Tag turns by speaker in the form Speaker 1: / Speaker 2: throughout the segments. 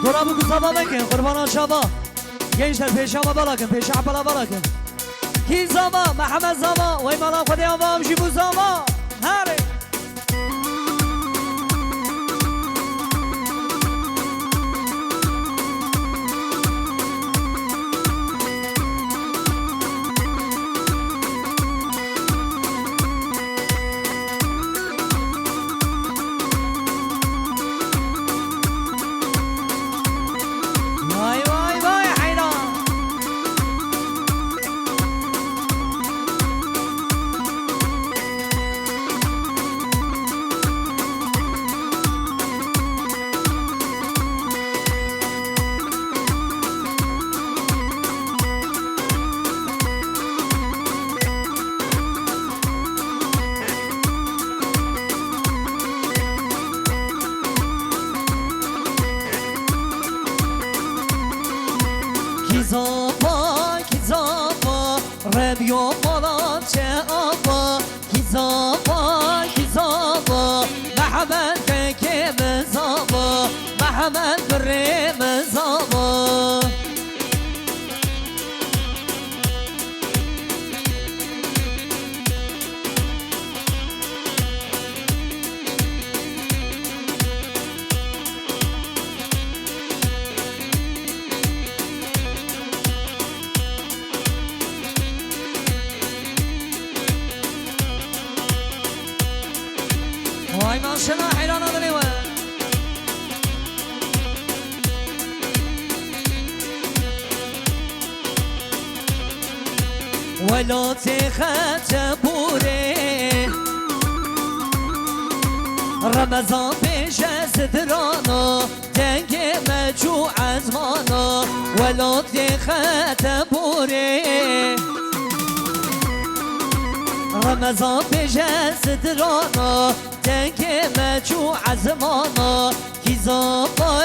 Speaker 1: دورا بگو صبا بکن قربانا شبا گیشتر پیشاما بلاکن پیش عبالا بلاکن کی زاما محمد زاما وی مالا خودی آمام جیبو زاما هره Kizaba, kizaba, revyo falan çeaba Kizaba, kizaba, Mehmet peki mezaba Mehmet biri mezaba وای ماشنا حیران آدمی و ولات خط بوره رمضان پیش سترانا دنگ مجوع از مانا ولات خط بوره رمضان پیش سترانا دنگ مجوع از مانا کیزابا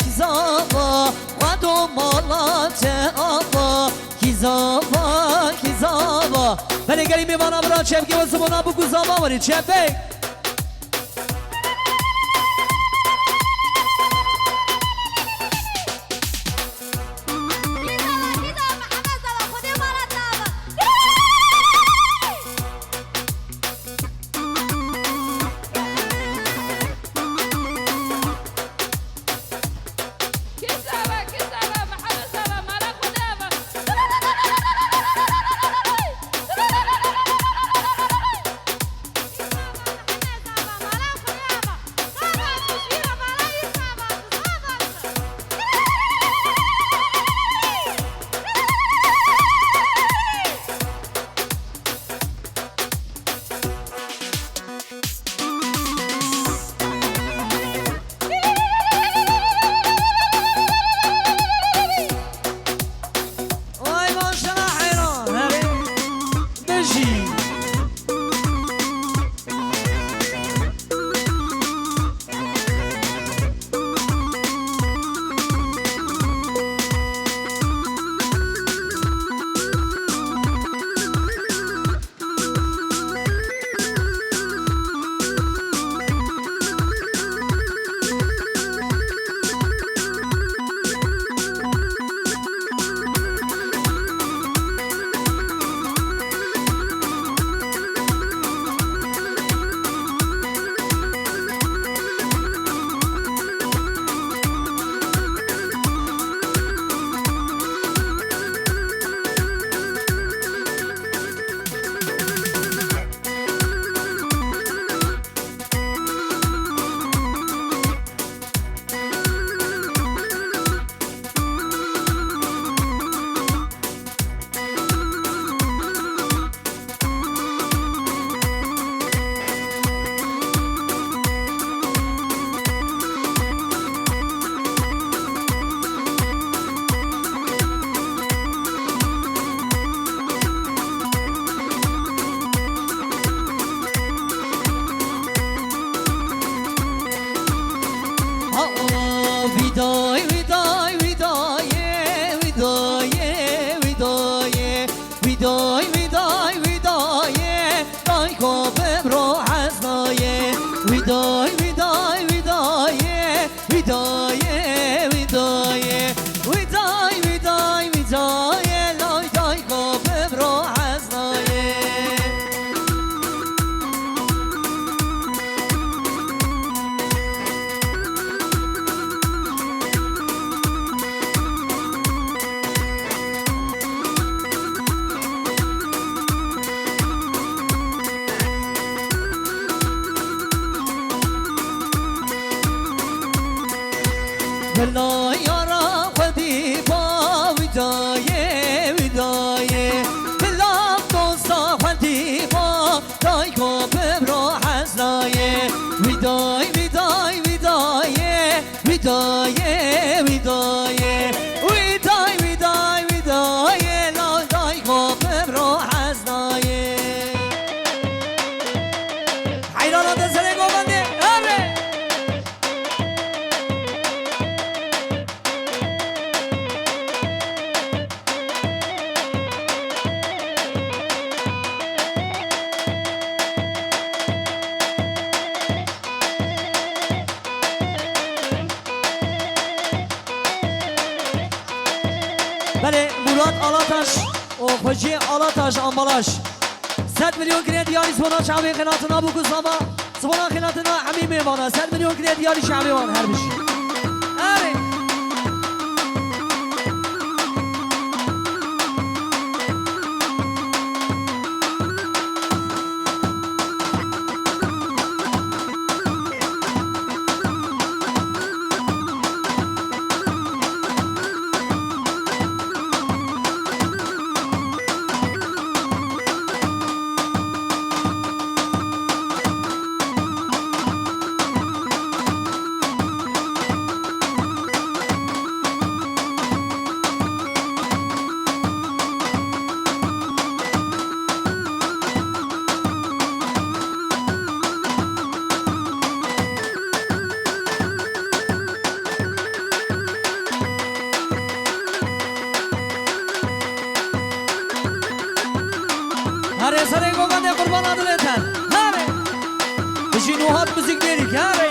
Speaker 1: کیزابا و دو مالات آبا کیزابا کیزابا بله گلی میمانا برا چپگی و زبانا بگو زابا باری چپگ بله مراد آلاتش و خوشی آلاتش آمبالاش 100 میلیون کرد یاری سونا شعبی قناتنا بو کساما سونا قناتنا همین میمانه 100 میلیون کرد یاری شعبی وان هر بشی آره هره سره گوگنده قربان عدلتن هره بشینوهات موزیک دیریک هره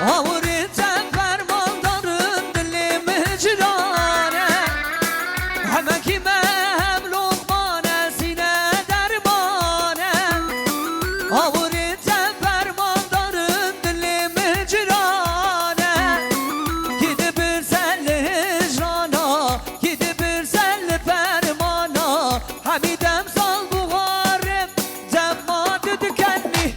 Speaker 1: آوریت فرمان دارن دل مهجرانه همه کی هم لقمان سینه درمانه آوریت فرمان دارن دل مهجرانه گیده برسل هجرانا گیده برسل فرمانا همیدم سال بغارم دماد دکنی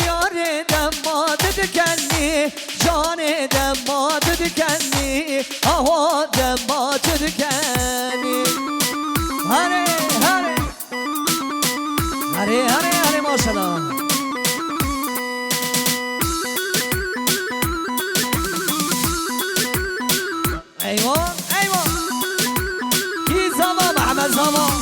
Speaker 1: یار دماد دکنی جان دماد دکنی آوا دماد دکنی هره هره هره هره هره ماشالله ایوان ایوان کی زمان محمد زمان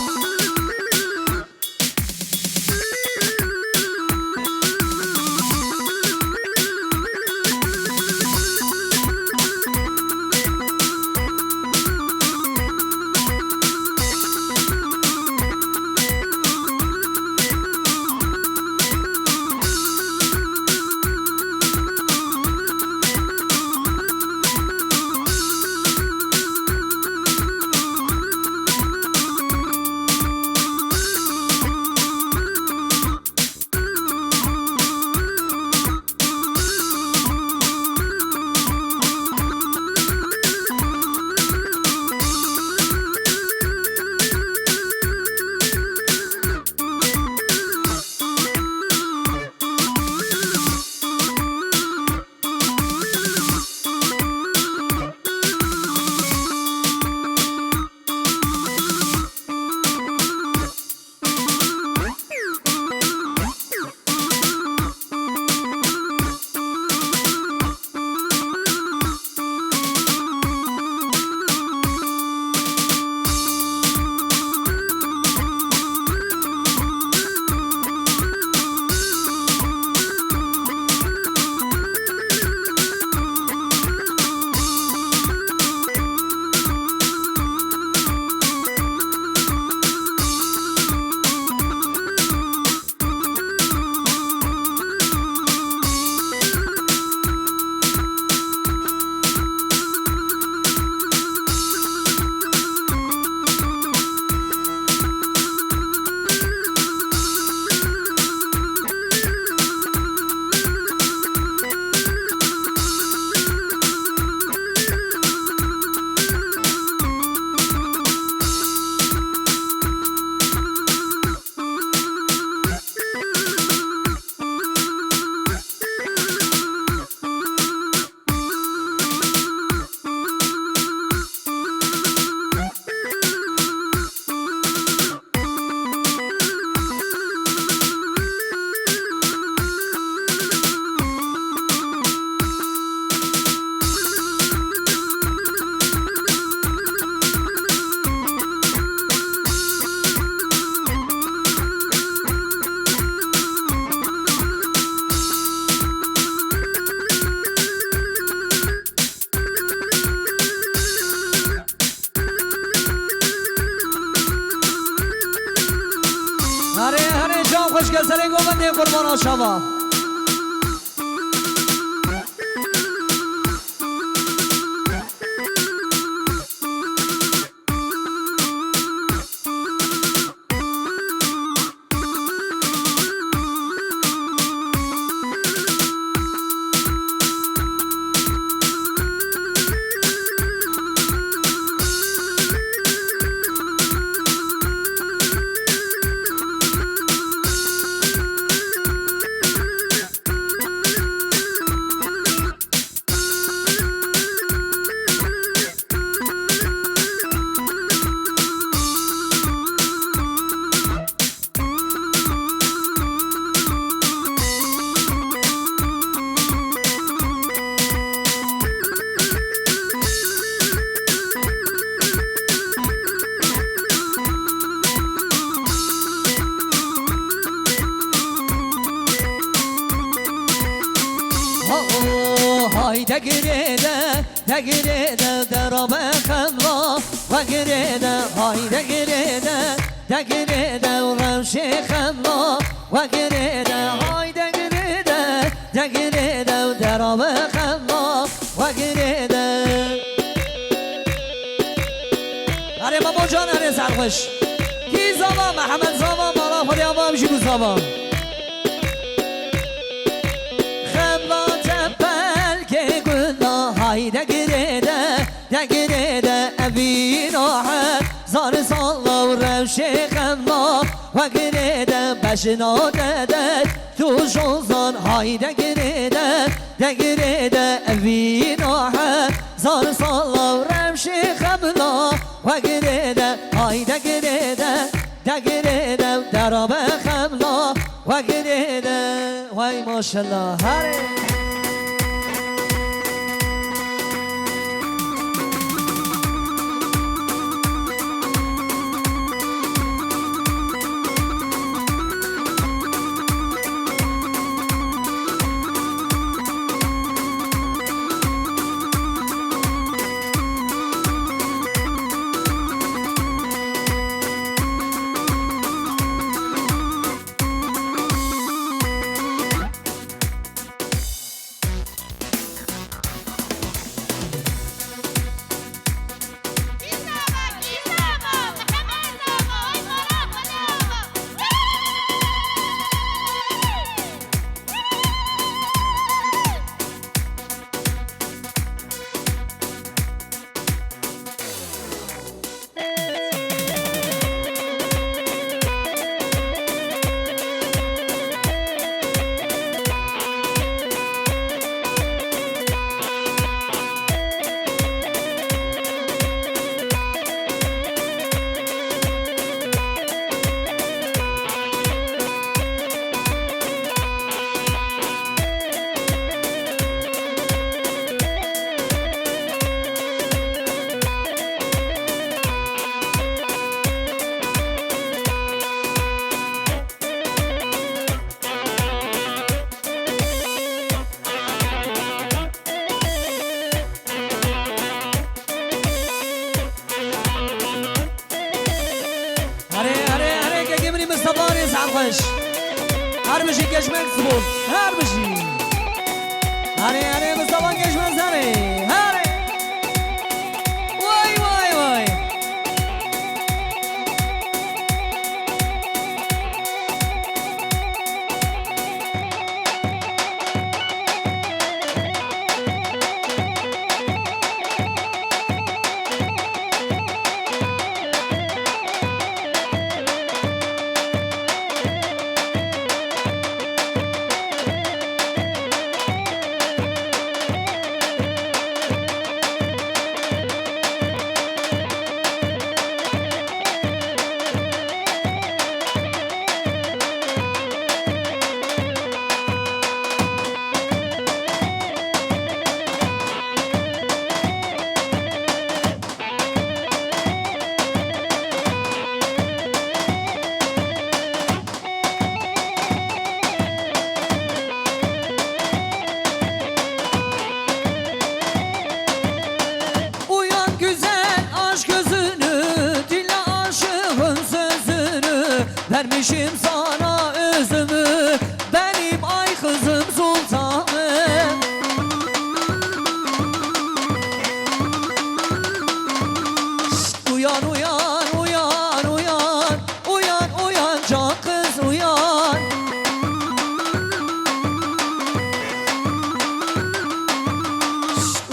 Speaker 1: هره جام خوش کسره گوونده قربان شما های دگریده دگریده درام خلا و گریده های دگریده دگریده و روش خلا و گریده های دگریده دقريده ودرب خلا وقريده هري مامو جان هري سرخوش کی زبان محمد زبان مالا خودی آبا بشی بو زبان خبلا تبل که گلا های دقريده ابي راحت زار صلا وروش خلا وقريده بشنا ددت تو شوزان های دقريده ابي راحت زار صلا وروش خلا وقريده های دقريده درب خلا وقريده وای ماشالله هره هر بشی کشمک زبون هر بشی هره مصطفی کشمک زنه هره وای vermişim sana özümü benim ay kızım sultanım. Şşt, uyan can kız uyan. Şşt,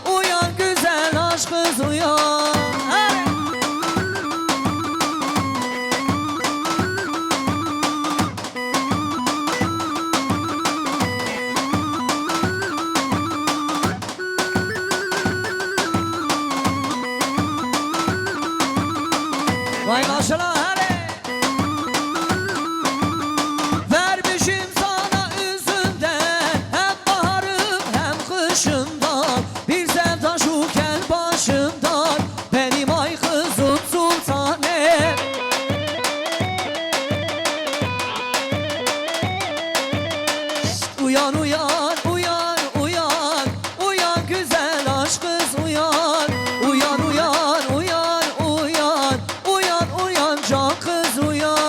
Speaker 1: uyan güzel aşk kız uyan. Vay maşallah hadi. Vermişim sana üzümden hem baharım hem kışımdan bir sevda şu kel başımdan benim ay kızım sultanem. Şşt, uyan güzel aşk kız uyan. Uyan can kız uyan.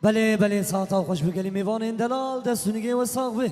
Speaker 1: بله بله ساعتا خوش بگلی میوان این دلال دستونگی و ساق به